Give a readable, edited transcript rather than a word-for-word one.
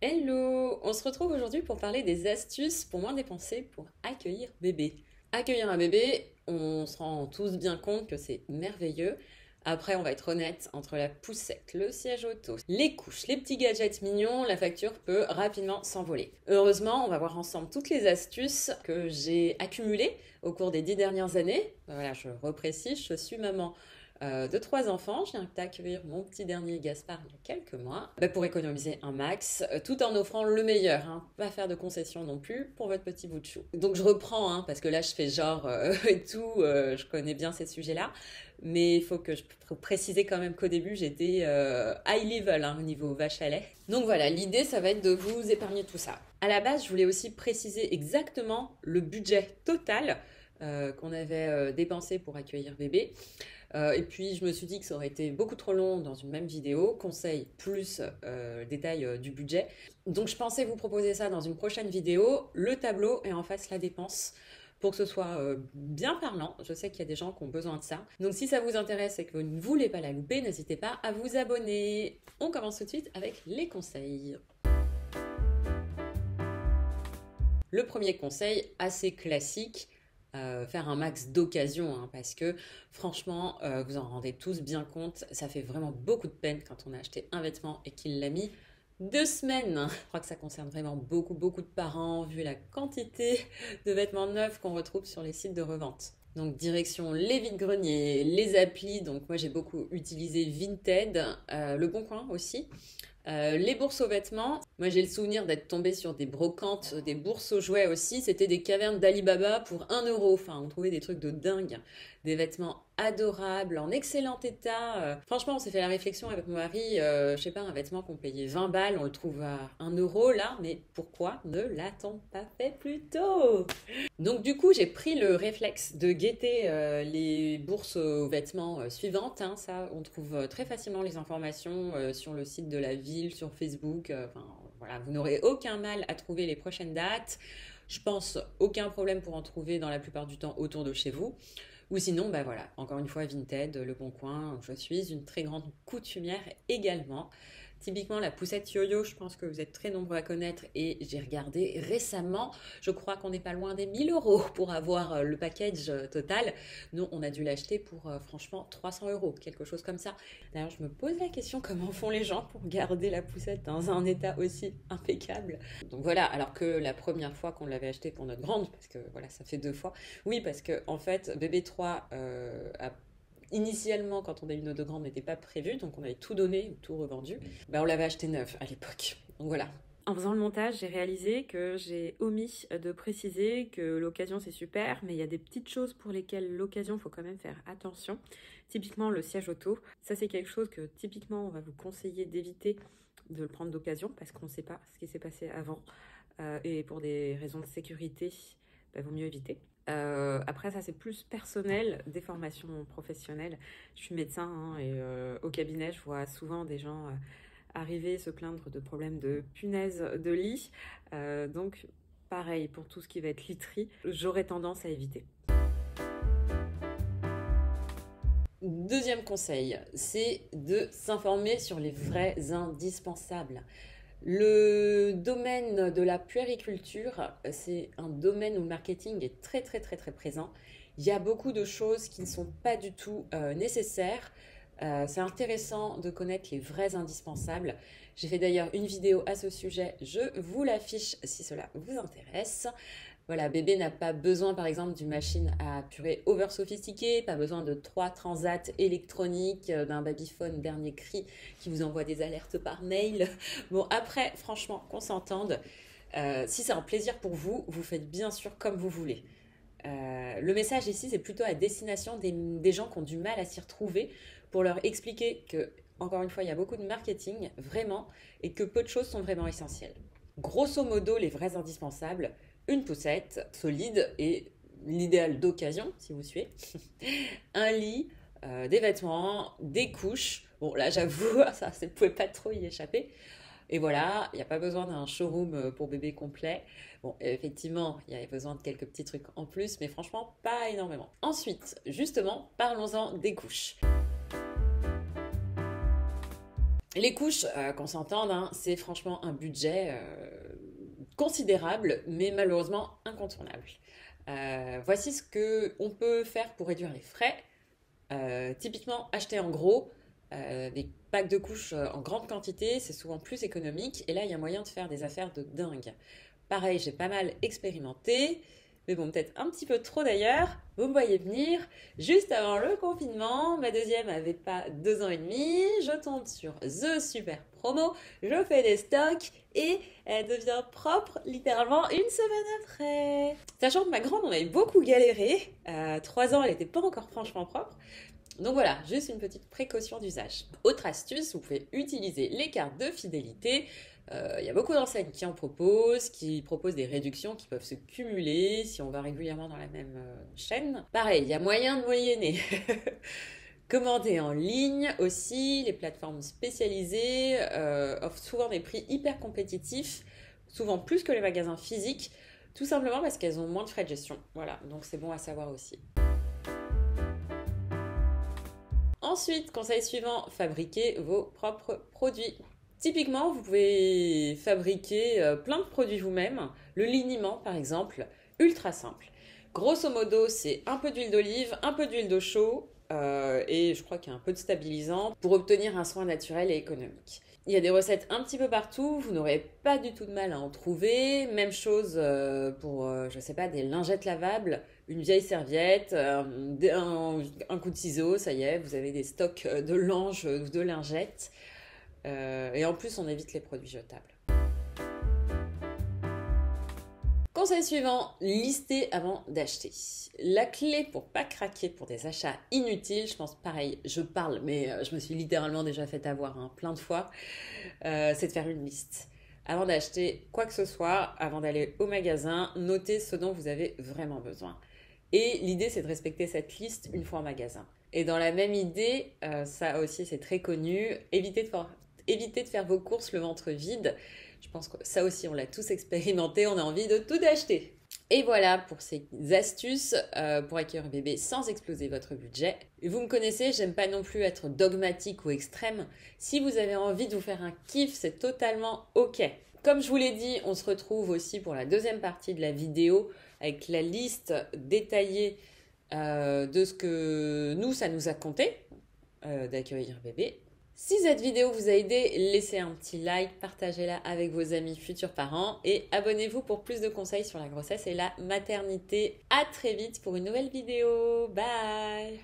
Hello! On se retrouve aujourd'hui pour parler des astuces pour moins dépenser pour accueillir bébé. Accueillir un bébé, on se rend tous bien compte que c'est merveilleux. Après, on va être honnête, entre la poussette, le siège auto, les couches, les petits gadgets mignons, la facture peut rapidement s'envoler. Heureusement, on va voir ensemble toutes les astuces que j'ai accumulées au cours des 10 dernières années. Voilà, je reprécise, je suis maman de 3 enfants. Je viens d'accueillir mon petit dernier Gaspard il y a quelques mois, pour économiser un max, tout en offrant le meilleur, hein. Pas faire de concessions non plus pour votre petit bout de chou. Donc je reprends, hein, parce que là je fais genre et tout, je connais bien ces sujets-là, mais il faut que je préciser quand même qu'au début j'étais high level, hein, au niveau vache à lait. Donc voilà, l'idée ça va être de vous épargner tout ça. À la base, je voulais aussi préciser exactement le budget total qu'on avait dépensé pour accueillir bébé. Et puis je me suis dit que ça aurait été beaucoup trop long dans une même vidéo, conseil plus détail du budget. Donc je pensais vous proposer ça dans une prochaine vidéo, le tableau et en face la dépense, pour que ce soit bien parlant. Je sais qu'il y a des gens qui ont besoin de ça. Donc si ça vous intéresse et que vous ne voulez pas la louper, n'hésitez pas à vous abonner. On commence tout de suite avec les conseils. Le premier conseil, assez classique, faire un max d'occasion, hein, parce que franchement, vous en rendez tous bien compte, ça fait vraiment beaucoup de peine quand on a acheté un vêtement et qu'il l'a mis 2 semaines. Je crois que ça concerne vraiment beaucoup, beaucoup de parents, vu la quantité de vêtements neufs qu'on retrouve sur les sites de revente. Donc direction les vides-greniers, les applis, donc moi j'ai beaucoup utilisé Vinted, Le Bon Coin aussi. Les bourses aux vêtements, moi j'ai le souvenir d'être tombée sur des brocantes, des bourses aux jouets aussi, c'était des cavernes d'Alibaba pour 1 euro, enfin on trouvait des trucs de dingue, des vêtements adorables, en excellent état. Franchement on s'est fait la réflexion avec mon mari, je sais pas, un vêtement qu'on payait 20 balles, on le trouve à 1 euro là, mais pourquoi ne l'a-t-on pas fait plus tôt? Donc du coup, j'ai pris le réflexe de guetter les bourses aux vêtements suivantes, hein. Ça, on trouve très facilement les informations sur le site de la ville, sur Facebook. Enfin, voilà, vous n'aurez aucun mal à trouver les prochaines dates. Je pense aucun problème pour en trouver dans la plupart du temps autour de chez vous. Ou sinon, bah voilà, encore une fois, Vinted, Le Bon Coin. Je suis une très grande coutumière également. Typiquement, la poussette yo-yo, je pense que vous êtes très nombreux à connaître et j'ai regardé récemment. Je crois qu'on n'est pas loin des 1 000 € pour avoir le package total. Nous, on a dû l'acheter pour franchement 300 €, quelque chose comme ça. D'ailleurs, je me pose la question comment font les gens pour garder la poussette dans un état aussi impeccable. Donc voilà, alors que la première fois qu'on l'avait acheté pour notre grande, parce que voilà, ça fait 2 fois. Oui, parce que en fait, bébé 3 a initialement, quand on a eu nos deux grandes, n'était pas prévu, donc on avait tout donné, tout revendu. On l'avait acheté neuf à l'époque. Donc voilà. En faisant le montage, j'ai réalisé que j'ai omis de préciser que l'occasion c'est super, mais il y a des petites choses pour lesquelles l'occasion faut quand même faire attention. Typiquement le siège auto, ça c'est quelque chose que typiquement on va vous conseiller d'éviter de le prendre d'occasion parce qu'on ne sait pas ce qui s'est passé avant et pour des raisons de sécurité, vaut mieux éviter. Après ça c'est plus personnel, des formations professionnelles. Je suis médecin hein, et au cabinet je vois souvent des gens arriver se plaindre de problèmes de punaises de lit. Donc pareil pour tout ce qui va être literie, j'aurais tendance à éviter. Deuxième conseil, c'est de s'informer sur les vrais indispensables. Le domaine de la puériculture, c'est un domaine où le marketing est très très très très présent. Il y a beaucoup de choses qui ne sont pas du tout nécessaires. C'est intéressant de connaître les vrais indispensables. J'ai fait d'ailleurs une vidéo à ce sujet, je vous l'affiche si cela vous intéresse. Voilà, bébé n'a pas besoin par exemple d'une machine à purée over sophistiquée, pas besoin de 3 transats électroniques, d'un babyphone dernier cri qui vous envoie des alertes par mail. Bon après, franchement, qu'on s'entende, si c'est un plaisir pour vous, vous faites bien sûr comme vous voulez. Le message ici, c'est plutôt à destination des gens qui ont du mal à s'y retrouver pour leur expliquer que, encore une fois, il y a beaucoup de marketing, vraiment, et que peu de choses sont vraiment essentielles. Grosso modo, les vrais indispensables, une poussette solide et l'idéal d'occasion, si vous suivez, un lit, des vêtements, des couches. Bon, là, j'avoue, ça, vous ne pouvez pas trop y échapper. Et voilà, il n'y a pas besoin d'un showroom pour bébé complet. Bon, effectivement, il y a besoin de quelques petits trucs en plus, mais franchement, pas énormément. Ensuite, justement, parlons-en des couches. Les couches, qu'on s'entende, hein, c'est franchement un budget considérable, mais malheureusement incontournable. Voici ce qu'on peut faire pour réduire les frais. Typiquement, acheter en gros des packs de couches en grande quantité, c'est souvent plus économique. Et là, il y a moyen de faire des affaires de dingue. Pareil, j'ai pas mal expérimenté, mais bon, peut-être un petit peu trop d'ailleurs. Vous me voyez venir, juste avant le confinement, ma deuxième avait pas 2 ans et demi, je tombe sur The Super Promo, je fais des stocks et elle devient propre littéralement une semaine après. Sachant que ma grande, on avait beaucoup galéré, 3 ans, elle n'était pas encore franchement propre. Donc voilà, juste une petite précaution d'usage. Autre astuce, vous pouvez utiliser les cartes de fidélité. Il y a beaucoup d'enseignes qui proposent des réductions qui peuvent se cumuler si on va régulièrement dans la même chaîne. Pareil, il y a moyen de moyenner. Commander en ligne aussi, les plateformes spécialisées offrent souvent des prix hyper compétitifs, souvent plus que les magasins physiques, tout simplement parce qu'elles ont moins de frais de gestion. Voilà, donc c'est bon à savoir aussi. Ensuite, conseil suivant, fabriquez vos propres produits. Typiquement, vous pouvez fabriquer plein de produits vous-même. Le liniment, par exemple, ultra simple. Grosso modo, c'est un peu d'huile d'olive, un peu d'huile de chaux et je crois qu'il y a un peu de stabilisant pour obtenir un soin naturel et économique. Il y a des recettes un petit peu partout, vous n'aurez pas du tout de mal à en trouver. Même chose pour, je sais pas, des lingettes lavables, une vieille serviette, un coup de ciseau, ça y est, vous avez des stocks de langes ou de lingettes. Et en plus, on évite les produits jetables. Conseil suivant, lister avant d'acheter. La clé pour pas craquer pour des achats inutiles, je pense pareil, je parle, mais je me suis littéralement déjà fait avoir plein de fois, c'est de faire une liste. Avant d'acheter quoi que ce soit, avant d'aller au magasin, notez ce dont vous avez vraiment besoin. Et l'idée, c'est de respecter cette liste une fois en magasin. Et dans la même idée, ça aussi c'est très connu, évitez de faire vos courses le ventre vide. Je pense que ça aussi, on l'a tous expérimenté, on a envie de tout acheter. Et voilà pour ces astuces pour accueillir un bébé sans exploser votre budget. Et vous me connaissez, j'aime pas non plus être dogmatique ou extrême. Si vous avez envie de vous faire un kiff, c'est totalement ok. Comme je vous l'ai dit, on se retrouve aussi pour la deuxième partie de la vidéo avec la liste détaillée de ce que ça nous a compté d'accueillir un bébé. Si cette vidéo vous a aidé, laissez un petit like, partagez-la avec vos amis futurs parents et abonnez-vous pour plus de conseils sur la grossesse et la maternité. À très vite pour une nouvelle vidéo. Bye!